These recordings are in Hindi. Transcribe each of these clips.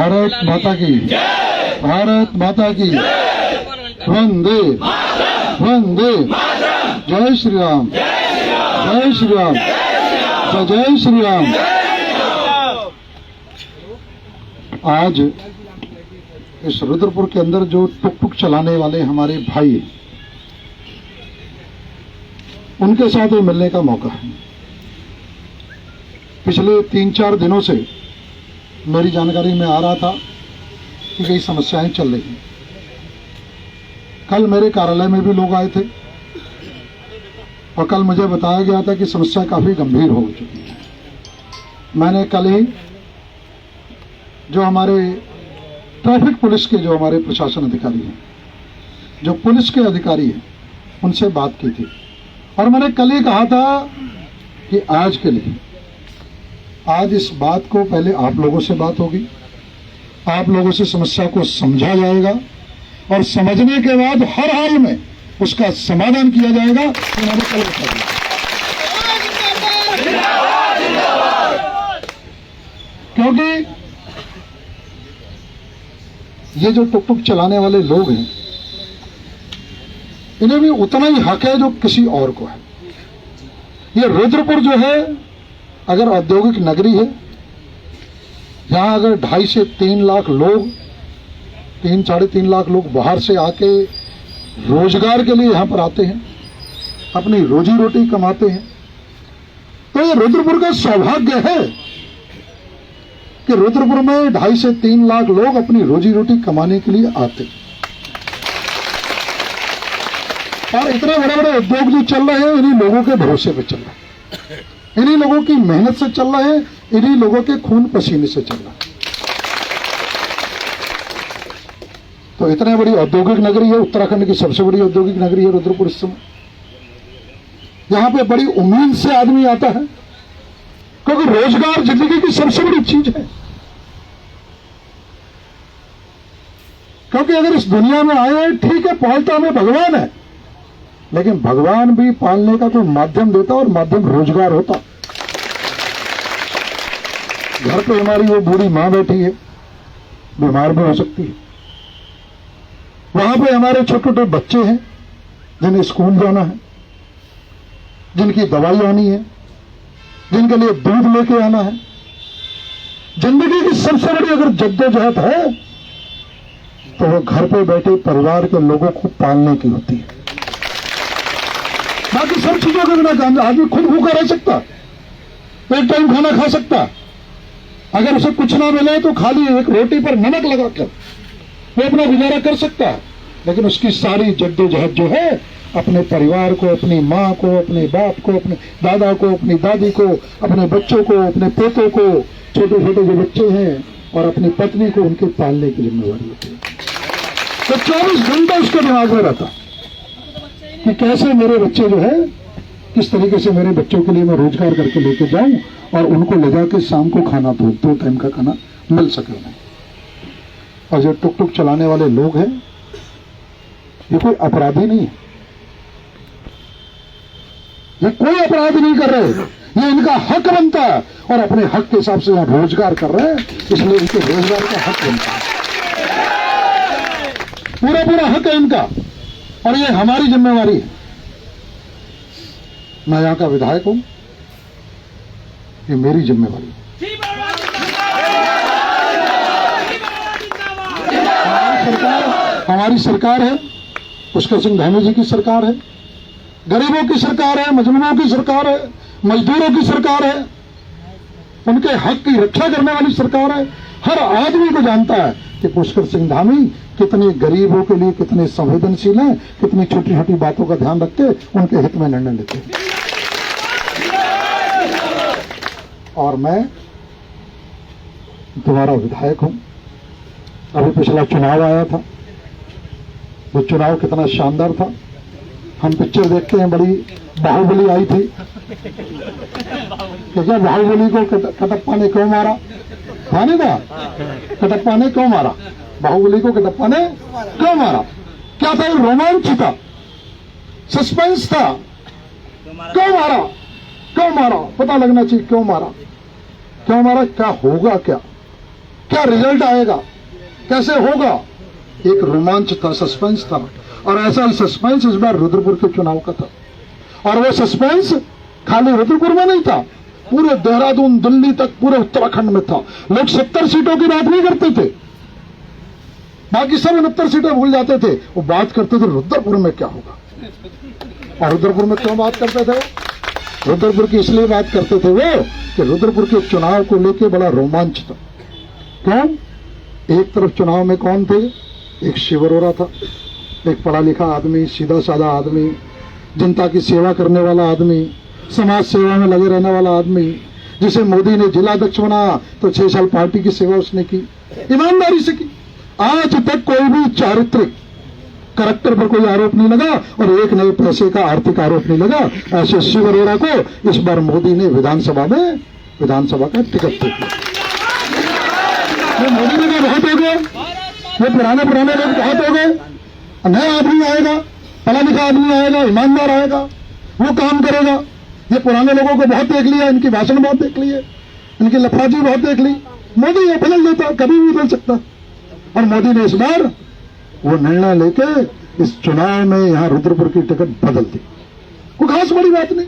भारत माता की, भारत माता की, वंदे वंदे, जय श्री राम, जय श्री राम, जय श्री राम। आज इस रुद्रपुर के अंदर जो टुक टुक चलाने वाले हमारे भाई, उनके साथ मिलने का मौका है। पिछले 3-4 दिनों से मेरी जानकारी में आ रहा था कि कई समस्याएं चल रही हैं। कल मेरे कार्यालय में भी लोग आए थे और कल मुझे बताया गया था कि समस्या काफी गंभीर हो चुकी है। मैंने कल ही जो हमारे ट्रैफिक पुलिस के जो हमारे प्रशासन अधिकारी हैं, जो पुलिस के अधिकारी हैं, उनसे बात की थी और मैंने कल ही कहा था कि आज के लिए, आज इस बात को पहले आप लोगों से बात होगी, आप लोगों से समस्या को समझा जाएगा और समझने के बाद हर हाल में उसका समाधान किया जाएगा। मैंने कल बता दिया, क्योंकि ये जो टुक टुक चलाने वाले लोग हैं, इन्हें भी उतना ही हक है जो किसी और को है। ये रुद्रपुर जो है, अगर औद्योगिक नगरी है, यहां अगर 2.5 से 3 लाख लोग, 3-3.5 लाख लोग बाहर से आके रोजगार के लिए यहां पर आते हैं, अपनी रोजी रोटी कमाते हैं, तो ये रुद्रपुर का सौभाग्य है कि रुद्रपुर में 2.5 से 3 लाख लोग अपनी रोजी रोटी कमाने के लिए आते हैं। और इतने बड़े बड़े उद्योग जो चल रहे हैं, इन्हीं लोगों के भरोसे पे चल रहे हैं, इन्हीं लोगों की मेहनत से चल रहे हैं, इन्हीं लोगों के खून पसीने से चल रहा है। तो इतने बड़ी औद्योगिक नगरी है, उत्तराखंड की सबसे बड़ी औद्योगिक नगरी है रुद्रपुर इस समय। यहां पे बड़ी उम्मीद से आदमी आता है, क्योंकि रोजगार जिंदगी की सबसे बड़ी चीज है। क्योंकि अगर इस दुनिया में आए, ठीक है, पालता हमें भगवान है, लेकिन भगवान भी पालने का कोई माध्यम देता और माध्यम रोजगार होता। घर पे हमारी वो बूढ़ी मां बैठी है, बीमार भी हो सकती है। वहां पे हमारे छोटे छोटे बच्चे हैं जिन्हें स्कूल जाना है, जिनकी दवाई आनी है, जिनके लिए दूध लेके आना है। जिंदगी की सबसे बड़ी अगर जद्दोजहद है तो वो घर पे बैठे परिवार के लोगों को पालने की होती है। बाकी सब चीजों के बिना आदमी खुद भूखा रह सकता, एक टाइम खाना खा सकता। अगर उसे कुछ ना मिले तो खाली एक रोटी पर नमक लगाकर वो अपना गुजारा कर सकता है, लेकिन उसकी सारी जद्दोजहद जो है अपने परिवार को, अपनी माँ को, अपने बाप को, अपने दादा को, अपनी दादी को, अपने बच्चों को, अपने पोतों को, छोटे छोटे जो बच्चे हैं, और अपनी पत्नी को, उनके पालने की जिम्मेवारी होती है। तो 24 घंटा उसके दिमाग में रहता कि कैसे मेरे बच्चे जो है, किस तरीके से मेरे बच्चों के लिए मैं रोजगार करके लेके जाऊं और उनको ले जाके शाम को खाना, 2 टाइम का खाना मिल सके उन्हें। और जो टुक टुक चलाने वाले लोग हैं, ये कोई अपराधी नहीं है, ये कोई अपराध नहीं कर रहे, ये इनका हक बनता है और अपने हक के हिसाब से यहाँ रोजगार कर रहे हैं, इसलिए इनके रोजगार का हक बनता है। पूरा पूरा हक है इनका और ये हमारी जिम्मेवारी है। मैं यहाँ का विधायक हूं, ये मेरी जिम्मेवारी है। हमारी सरकार है, पुष्कर सिंह धामी जी की सरकार है, गरीबों की सरकार है, मजलूमों की सरकार है, मजदूरों की सरकार है, उनके हक की रक्षा करने वाली सरकार है। हर आदमी को जानता है कि पुष्कर सिंह धामी कितने गरीबों के लिए कितने संवेदनशील हैं, कितनी छोटी छोटी बातों का ध्यान रख के उनके हित में निर्णय लेते हैं। और मैं दोबारा विधायक हूं। अभी पिछला चुनाव आया था, वो चुनाव कितना शानदार था। हम पिक्चर देखते हैं, बड़ी बाहुबली आई थी, क्या बाहुबली को कटप्पा ने क्यों मारा? माने था कटप्पा ने क्यों मारा? बाहुबली को कटप्पा ने क्यों मारा? क्या था? रोमांच था, सस्पेंस था। क्यों मारा? क्यों मारा? पता लगना चाहिए क्यों मारा, क्यों मारा, क्या होगा, क्या क्या रिजल्ट आएगा, कैसे होगा, एक रोमांच था, सस्पेंस था। और ऐसा ही सस्पेंस इस बार रुद्रपुर के चुनाव का था। और वो सस्पेंस खाली रुद्रपुर में नहीं था, पूरे देहरादून, दिल्ली तक, पूरे उत्तराखंड में था। लोग 70 सीटों की बात नहीं करते थे, बाकी सब 69 सीटें भूल जाते थे, वो बात करते थे रुद्रपुर में क्या होगा। और रुद्रपुर में क्यों बात करते थे? रुद्रपुर की इसलिए बात करते थे वो कि रुद्रपुर के चुनाव को लेकर बड़ा रोमांच था। क्यों? एक तरफ चुनाव में कौन थे? एक शिव अरोड़ा था, एक पढ़ा लिखा आदमी, सीधा साधा आदमी, जनता की सेवा करने वाला आदमी, समाज सेवा में लगे रहने वाला आदमी, जिसे मोदी ने जिलाध्यक्ष बनाया तो 6 साल पार्टी की सेवा उसने की, ईमानदारी से की। आज तक कोई भी चारित्रिक करैक्टर पर कोई आरोप नहीं लगा और एक नए पैसे का आर्थिक आरोप नहीं लगा। ऐसे शिव अरोड़ा को इस बार मोदी ने विधानसभा का टिकट दे दिया। मोदी ने कहा बहुत हो गए, ये पुराने लोग बहुत हो गए, नया आदमी आएगा, पढ़ा लिखा आदमी आएगा, ईमानदार आएगा, वो काम करेगा। ये पुराने लोगों को बहुत देख लिया, इनकी भाषण बहुत देख लिए, इनकी लफाजी बहुत देख ली। मोदी ये बदल देता, कभी भी बदल सकता। और मोदी ने इस बार वो निर्णय लेके इस चुनाव में यहां रुद्रपुर की टिकट बदल दी। कोई खास बड़ी बात नहीं।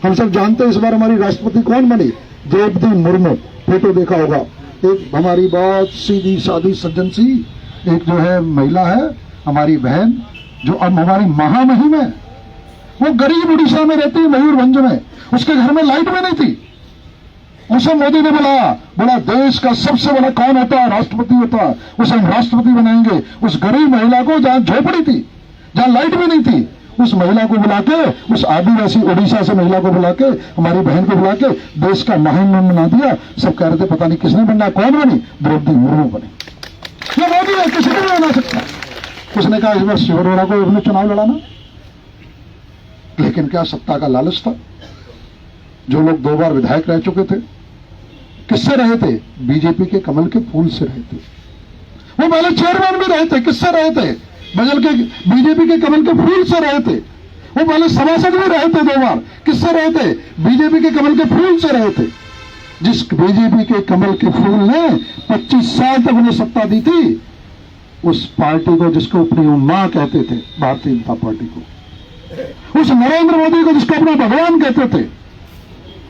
हम सब जानते हैं इस बार हमारी राष्ट्रपति कौन बनी? द्रौपदी मुर्मू। फोटो देखा होगा, एक हमारी बहुत सीधी सादी सज्जन सी एक जो है महिला है, हमारी बहन, जो अब हमारी महामहिम है। वो गरीब उड़ीसा में रहती है, मयूरभंज में, उसके घर में लाइट में नहीं थी। उसे मोदी ने बोला देश का सबसे बड़ा कौन होता है? राष्ट्रपति होता है, उसे हम राष्ट्रपति बनाएंगे। उस गरीब महिला को, जहां झोपड़ी थी, जहां लाइट भी नहीं थी, उस महिला को बुला के, उस आदिवासी उड़ीसा से महिला को बुला के, हमारी बहन को बुला के देश का महामहिम बना दिया। सब कह रहे थे पता नहीं किसने बनना, कौन बनी? द्रौपदी मुर्मू बनी। ये मोदी है, किसी को नहीं बना सकता। उसने कहा इस बार शिव अरोड़ा को अपने चुनाव लड़ाना, लेकिन क्या सत्ता का लालच था। जो लोग 2 बार विधायक रह चुके थे, किससे रहे थे? बीजेपी के कमल के फूल से रहे थे। वो पहले चेयरमैन भी रहे थे, किससे रहे थे? बजल के बीजेपी के कमल के फूल से रहे थे। वो पहले सभासद भी रहे थे 2 बार, किससे रहे थे? बीजेपी के कमल के फूल से रहे थे। जिस बीजेपी के कमल के फूल ने 25 साल तक उन्हें सत्ता दी थी, उस पार्टी को जिसको अपनी मां कहते थे, भारतीय जनता पार्टी को, उस नरेंद्र मोदी को जिसको अपना भगवान कहते थे।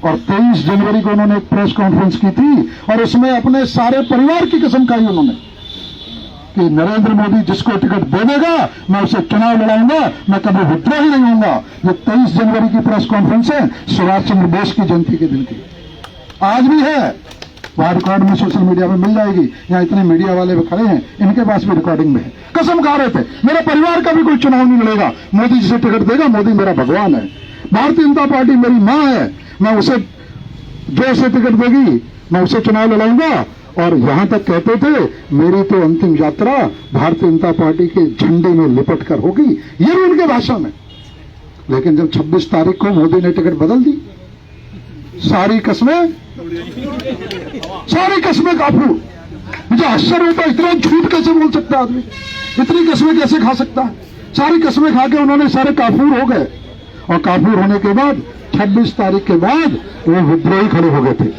और 23 जनवरी को उन्होंने एक प्रेस कॉन्फ्रेंस की थी और उसमें अपने सारे परिवार की कसम खाई उन्होंने कि नरेंद्र मोदी जिसको टिकट दे देगा मैं उसे चुनाव लड़ाऊंगा, मैं कभी विद्रोही नहीं होऊंगा। ये 23 जनवरी की प्रेस कॉन्फ्रेंस है, सुभाष चंद्र बोस की जयंती के दिन की। आज भी है, वहां रिकॉर्ड में सोशल मीडिया में मिल जाएगी। यहाँ इतने मीडिया वाले भी खड़े हैं, इनके पास भी रिकॉर्डिंग में है। कसम खा रहे थे मेरे परिवार का भी कोई चुनाव नहीं लड़ेगा, मोदी जिसे टिकट देगा, मोदी मेरा भगवान है, भारतीय जनता पार्टी मेरी मां है, मैं उसे जो उसे टिकट देगी मैं उसे चुनाव लड़ाऊंगा। और यहां तक कहते थे मेरी तो अंतिम यात्रा भारतीय जनता पार्टी के झंडे में लिपट कर होगी, ये भी उनके भाषण में। लेकिन जब 26 तारीख को मोदी ने टिकट बदल दी, सारी कस्में काफूर। मुझे आश्चर्य होता है, इतना झूठ कैसे बोल सकता है आदमी, इतनी कस्में कैसे खा सकता है? सारी कस्में खा के उन्होंने सारे काफूर हो गए। और काफूर होने के बाद 26 तारीख के बाद वो विद्रोही खड़े हो गए थे।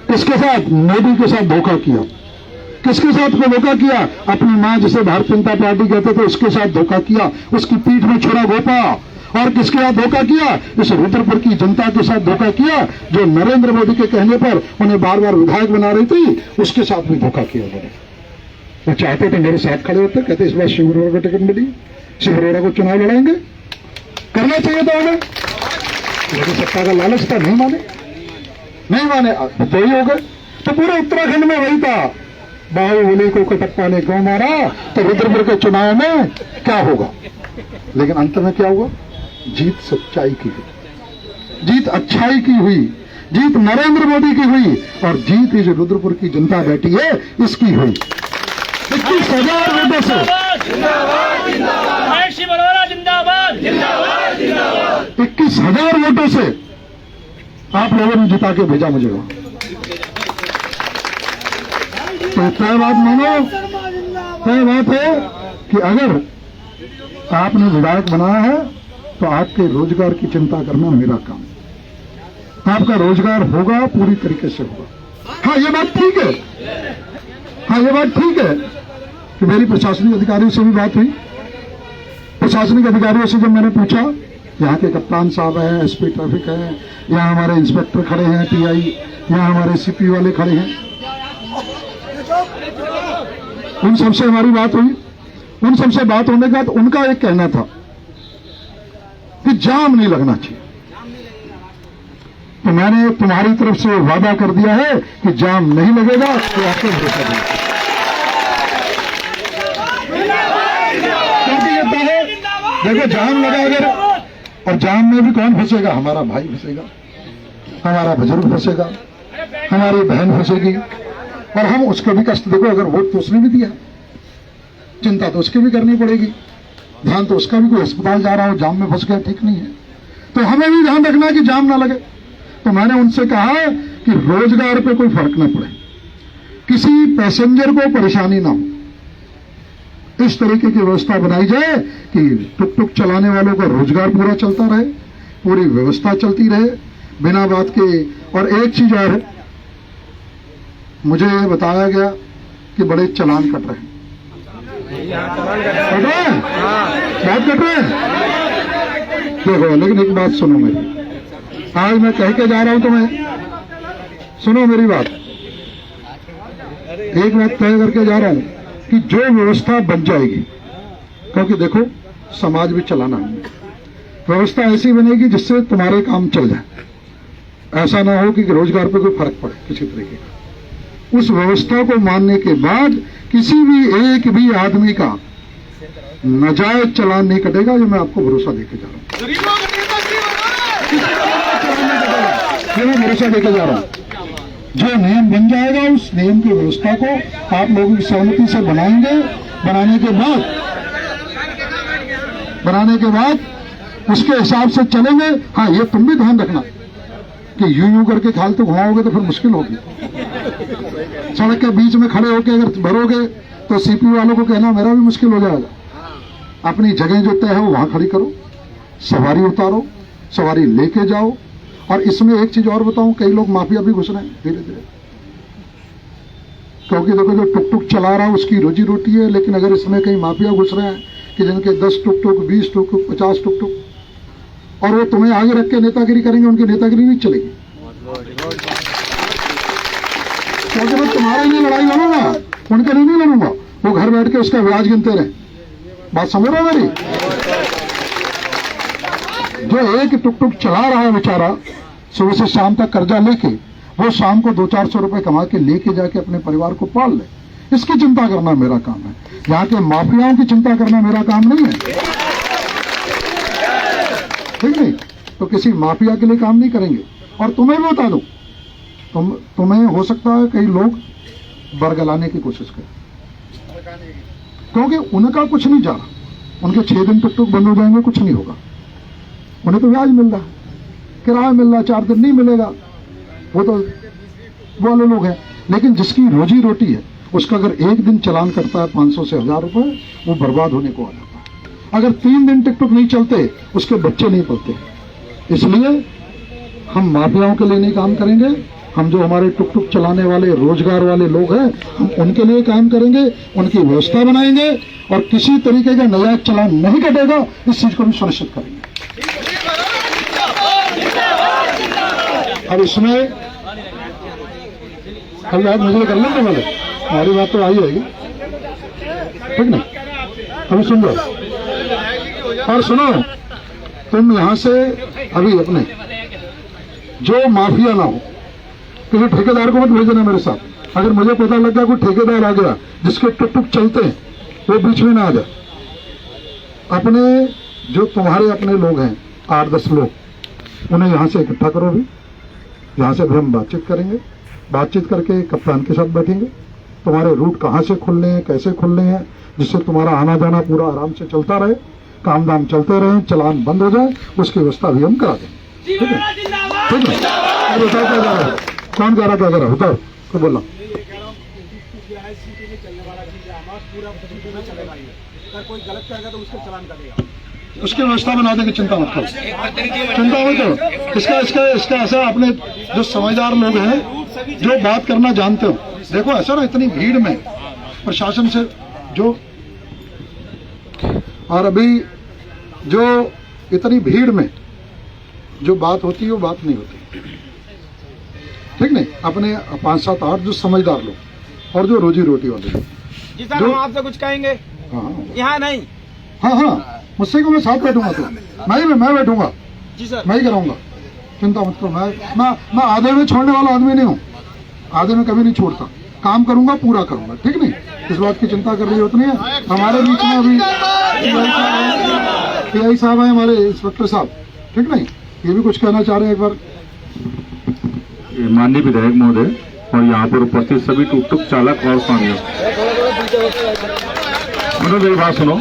किसके साथ? मोदी के साथ धोखा किया। किसके साथ में धोखा किया? अपनी मां जिसे भारतीय जनता पार्टी कहते थे उसके साथ धोखा किया, उसकी पीठ में छुरा घोंपा। और किसके साथ धोखा किया? इस रुद्रपुर की जनता के साथ धोखा किया, जो नरेंद्र मोदी के कहने पर उन्हें बार बार विधायक बना रही थी, उसके साथ भी धोखा किया उन्होंने। वो चाहते थे मेरे साथ खड़े होते, कहते इस बार शिव अरोड़ा को टिकट मिली, शिव अरोड़ा को चुनाव लड़ाएंगे, करना चाहिए था उन्हें, लेकिन सत्ता का लालच था, नहीं माने, विद्रोही हो गए। तो पूरे उत्तराखंड में वही था, बाहुबली को कटप्पा ने क्यों मारा, तो रुद्रपुर के चुनाव में क्या होगा। लेकिन अंत में क्या हुआ? जीत सच्चाई की हुई, जीत अच्छाई की हुई, जीत नरेंद्र मोदी की हुई, और जीत ही जो रुद्रपुर की जनता बैठी है इसकी हुई। 21,000 वोटों से, 21,000 वोटों से आप लोगों ने जिता के भेजा मुझे वहां। तो तय बात मानो, तय बात है कि अगर आपने विधायक बनाया है तो आपके रोजगार की चिंता करना मेरा काम। आपका रोजगार होगा, पूरी तरीके से होगा। हाँ ये बात ठीक है, हाँ ये बात ठीक है कि मेरी प्रशासनिक अधिकारियों से भी बात हुई। प्रशासनिक अधिकारियों से जब मैंने पूछा, यहाँ के कप्तान साहब हैं, एसपी ट्रैफिक है, यहाँ हमारे इंस्पेक्टर खड़े हैं, टीआई, यहाँ हमारे सीपी वाले खड़े हैं, उन सबसे हमारी बात हुई। उन सबसे बात होने के बाद उनका एक कहना था कि जाम नहीं लगना चाहिए। तो मैंने तुम्हारी तरफ से वादा कर दिया है कि जाम नहीं लगेगा, तो आपको भरोसा दें। क्योंकि ये है, देखो जाम लगा अगर, और जाम में भी कौन फंसेगा? हमारा भाई फंसेगा, हमारा बुजुर्ग फंसेगा, हमारी बहन फंसेगी, और हम उसको भी कष्ट। देखो अगर वोट तो उसने भी दिया, चिंता तो उसकी भी करनी पड़ेगी, ध्यान तो उसका भी, कोई अस्पताल जा रहा हो जाम में फंस गया, ठीक नहीं है। तो हमें भी ध्यान रखना कि जाम ना लगे। तो मैंने उनसे कहा कि रोजगार पे कोई फर्क न पड़े, किसी पैसेंजर को परेशानी ना हो, इस तरीके की व्यवस्था बनाई जाए कि टुक टुक चलाने वालों का रोजगार पूरा चलता रहे, पूरी व्यवस्था चलती रहे बिना बात के। और एक चीज और है, मुझे बताया गया कि बड़े चालान कट रहे हैं। कट रहे हैं, बहुत कट रहे हैं। देखो लेकिन एक बात सुनो मेरी, आज मैं कह के जा रहा हूं तुम्हें, सुनो मेरी बात, एक बात तय करके जा रहा हूं कि जो व्यवस्था बन जाएगी, क्योंकि देखो समाज भी चलाना है, व्यवस्था ऐसी बनेगी जिससे तुम्हारे काम चल जाए, ऐसा ना हो कि रोजगार पे कोई फर्क पड़े किसी तरीके का। उस व्यवस्था को मानने के बाद किसी भी एक भी आदमी का नाजायज चालान नहीं कटेगा, ये मैं आपको भरोसा देके जा रहा हूं, ये मैं भरोसा देके जा रहा हूं। जो नियम बन जाएगा उस नियम की व्यवस्था को आप लोगों की सहमति से बनाएंगे, बनाने के बाद उसके हिसाब से चलेंगे। हाँ ये तुम भी ध्यान रखना कि यूं करके खाल तो घुमाओगे तो फिर मुश्किल होगी। सड़क के बीच में खड़े होकर अगर भरोगे तो सीपी वालों को कहना मेरा भी मुश्किल हो जाएगा। अपनी जगह जो तय है वो वहां खड़ी करो, सवारी उतारो, सवारी लेके जाओ। और इसमें एक चीज और बताऊं, कई लोग माफिया भी घुस रहे हैं धीरे धीरे, क्योंकि देखो जो टुक टुक चला रहा है उसकी रोजी रोटी है, लेकिन अगर इसमें कहीं माफिया घुस रहे हैं कि जिनके 10 टुक टुक, 20 टुक टुक, 50 टुक टुक, और वो तुम्हें आगे रख के नेतागिरी करेंगे, उनकी नेतागिरी नहीं चलेगी। क्योंकि मैं तुम्हारे लिए लड़ाई लड़ूंगा, उनके लिए नहीं लड़ूंगा। वो घर बैठ के उसका ब्याज गिनते रहे। बात समझ रहे हो मेरी? जो एक टुक टुक चला रहा है बेचारा, सुबह से शाम तक कर्जा लेके, वो शाम को 200-400 रुपए कमा के लेके जाके अपने परिवार को पाल ले, इसकी चिंता करना मेरा काम है। यहाँ के माफियाओं की चिंता करना मेरा काम नहीं है, ठीक नहीं? तो किसी माफिया के लिए काम नहीं करेंगे। और तुम्हें भी बता दूं, तुम्हें हो सकता है कई लोग बरगलाने की कोशिश करें, क्योंकि उनका कुछ नहीं जा रहा। उनके 6 दिन टुक टुक बंद हो जाएंगे, कुछ नहीं होगा। उन्हें तो ब्याज मिल रहा है, किराया मिल रहा है, 4 दिन नहीं मिलेगा, वो तो वो वाले लोग हैं। लेकिन जिसकी रोजी रोटी है उसका अगर एक दिन चालान करता है 500 से 1000 रुपए, वो बर्बाद होने को आ जाता है। अगर 3 दिन टिक टुक नहीं चलते, उसके बच्चे नहीं पलते। इसलिए हम माफियाओं के लिए नहीं काम करेंगे, हम जो हमारे टुक टुक चलाने वाले रोजगार वाले लोग हैं, हम उनके लिए काम करेंगे, उनकी व्यवस्था बनाएंगे, और किसी तरीके का नाजायज चालान नहीं कटेगा, इस चीज को भी सुनिश्चित करेंगे। अब इसमें हम बात मुझे कर लेंगे, वाले हमारी बात तो आई रहेगी, ठीक ना? अभी सुन लो और सुनो, तुम यहां से अभी अपने जो माफिया ना हो, किसी ठेकेदार को मत भेजना मेरे साथ। अगर मुझे पता लगा कोई ठेकेदार आ गया जिसके टुक टुक चलते हैं, वो बीच में ना आ जाए। अपने जो तुम्हारे अपने लोग हैं 8-10 लोग, उन्हें यहां से इकट्ठा करो। भी यहां से भी हम बातचीत करेंगे, बातचीत करके कप्तान के साथ बैठेंगे, तुम्हारे रूट कहां से खुलने हैं, कैसे खुलने हैं, जिससे तुम्हारा आना जाना पूरा आराम से चलता रहे, काम दाम चलते रहे, चलान बंद हो जाए, उसकी व्यवस्था भी हम करा देंगे। ठीक है, ठीक है। बताओ क्या जा रहा है, कौन जा रहा, क्या जा रहा है, बताओ तो बोला। कोई गलत करेगा तो उसका चालान करेगा। उसकी व्यवस्था बना देंगे, चिंता मत करो, चिंता मत करो। इसका ऐसा, अपने जो समझदार लोग हैं जो बात करना जानते हो, देखो ऐसा ना इतनी भीड़ में प्रशासन से जो, और अभी जो इतनी भीड़ में जो बात होती है वो बात नहीं होती, ठीक नहीं। अपने 5, 7, 8 जो समझदार लोग और जो रोजी रोटी वाले लोग, जी सर, हम आपसे कुछ कहेंगे। हाँ यहाँ नहीं। हाँ, मुझसे को मैं साथ बैठूंगा, तो मैं बैठूंगा जी सर, मैं ही कराऊंगा, चिंता मत करो। मैं आधे में छोड़ने वाला आदमी नहीं हूँ, आधे में कभी नहीं छोड़ता, काम करूंगा, पूरा करूंगा, ठीक नहीं। इस बात की चिंता कर रही होती नहीं है। हमारे बीच में अभी PI साहब है, हमारे इंस्पेक्टर साहब, ठीक नहीं, ये भी कुछ कहना चाह रहे हैं एक बार। माननीय विधायक महोदय और यहाँ पर उपस्थित सभी टुकटुक चालक और स्वामियों, मेरी बात सुनो।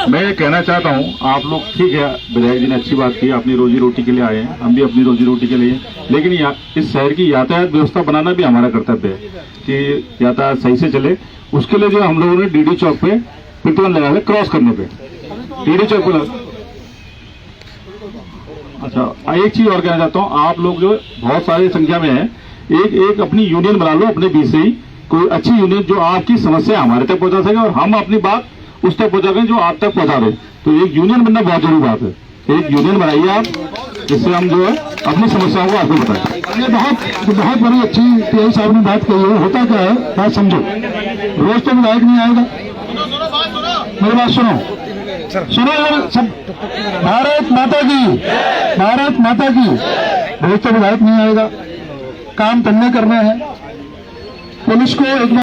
मैं ये कहना चाहता हूँ, आप लोग ठीक है, विधायक जी ने अच्छी बात की, अपनी रोजी रोटी के लिए आए हैं, हम भी अपनी रोजी रोटी के लिए, लेकिन इस शहर की यातायात व्यवस्था बनाना भी हमारा कर्तव्य है कि यातायात सही से चले। उसके लिए जो हम लोगों ने DD चौक पे प्रतिबंध लगाया क्रॉस करने पे, DD चौक पे। अच्छा, एक चीज और कहना चाहता हूँ, आप लोग जो बहुत सारी संख्या में है, एक अपनी यूनियन बना लो अपने बीच से ही, कोई अच्छी यूनियन जो आपकी समस्या हमारे तक पहुंचा सके और हम अपनी बात उस तक पहुंचा दें जो आप तक पहुंचा दे। तो एक यूनियन बनना बहुत जरूरी बात है, एक यूनियन बनाइए आप, जिससे हम जो है अपनी समस्याओं को आपको बताएं। ये बहुत बड़ी अच्छी PI साहब ने बात कही है। होता क्या है, बात समझो, रोज तो विधायक नहीं आएगा, मेरी बात सुनो यार सब, भारत माता की, रोज तो विधायक नहीं आएगा, काम करना है। पुलिस को एक